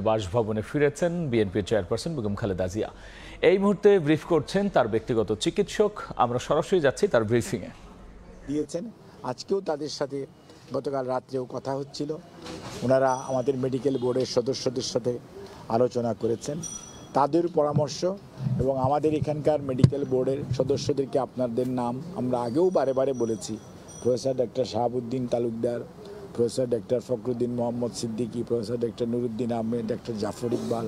বাসভবনে ফিরেছেন BNP chairperson Begum Khaleda Zia. এই মুহূর্তে ব্রিফ করছেন তার ব্যক্তিগত চিকিৎসক। আমরা সরাসরি যাচ্ছি তার ব্রিফিংয়ে। দিয়েছেন আজকেও তাদের সাথে গতকাল রাত্রেও কথা হচ্ছিল। ওনারা আমাদের মেডিকেল বোর্ডের সদস্যদের সাথে আলোচনা করেছেন। তাদের পরামর্শ এবং আমাদের এখানকার মেডিকেল বোর্ডের সদস্যদেরকে আপনাদের নাম আমরা আগেও বারে বারে বলেছি। Professor doctor Shahabuddin Talukdar, professor doctor Fakhruddin Mohammad Siddiqui, professor doctor Nuruddin Ahmed, doctor Zafar Iqbal,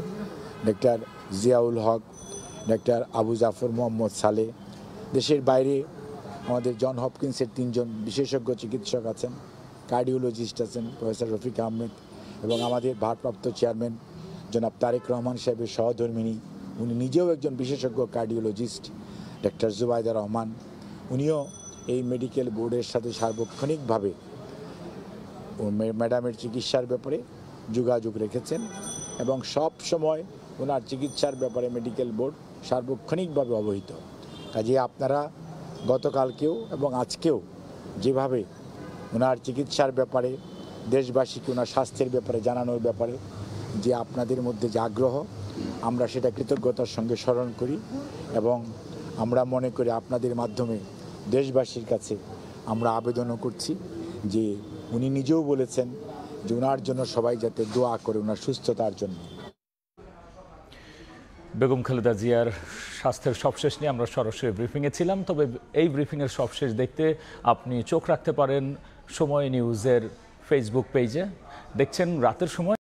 doctor Ziaul Haq, doctor Abu Zafar Mohammad Saleh. দেশের বাইরে আমাদের জন হপকিন্সের 3 জন বিশেষজ্ঞ চিকিৎসক আছেন, কার্ডিওলজিস্ট আছেন প্রফেসর রফিক আহমেদ, এবং আমাদের ভারপ্রাপ্ত চেয়ারম্যান জনাব তারেক রহমান সাহেবের সহধর্মিণী, উনি নিজেও একজন বিশেষজ্ঞ কার্ডিওলজিস্ট, ডক্টর জুবাইদা রহমান। উনিও এই মেডিকেল বোর্ডের সাথে সার্বক্ষণিকভাবে ম্যাডামের চিকিৎসার ব্যাপারে যোগাযোগ রেখেছেন এবং সব সময় ওনার চিকিৎসার ব্যাপারে মেডিকেল বোর্ড সার্বক্ষণিকভাবে অবহিত। কাজে আপনারা গতকালকেও এবং আজকেও যেভাবে ওনার চিকিৎসার ব্যাপারে দেশবাসীকে ওনার স্বাস্থ্যের ব্যাপারে জানানোর ব্যাপারে যে আপনাদের মধ্যে যে আগ্রহ, আমরা সেটা কৃতজ্ঞতার সঙ্গে স্মরণ করি এবং আমরা মনে করি আপনাদের মাধ্যমে দেশবাসীর কাছে আমরা আবেদনও করছি যে উনি নিজেও বলেছেন যে ওনার জন্য সবাই যাতে দোয়া করে ওনার সুস্থতার জন্য। বেগম খালেদা জিয়ার স্বাস্থ্যের সবশেষ নিয়ে আমরা সরাসরি ব্রিফিংয়ে ছিলাম। তবে এই ব্রিফিংয়ের সবশেষ দেখতে আপনি চোখ রাখতে পারেন সময় নিউজের ফেসবুক পেজে। দেখছেন রাতের সময়।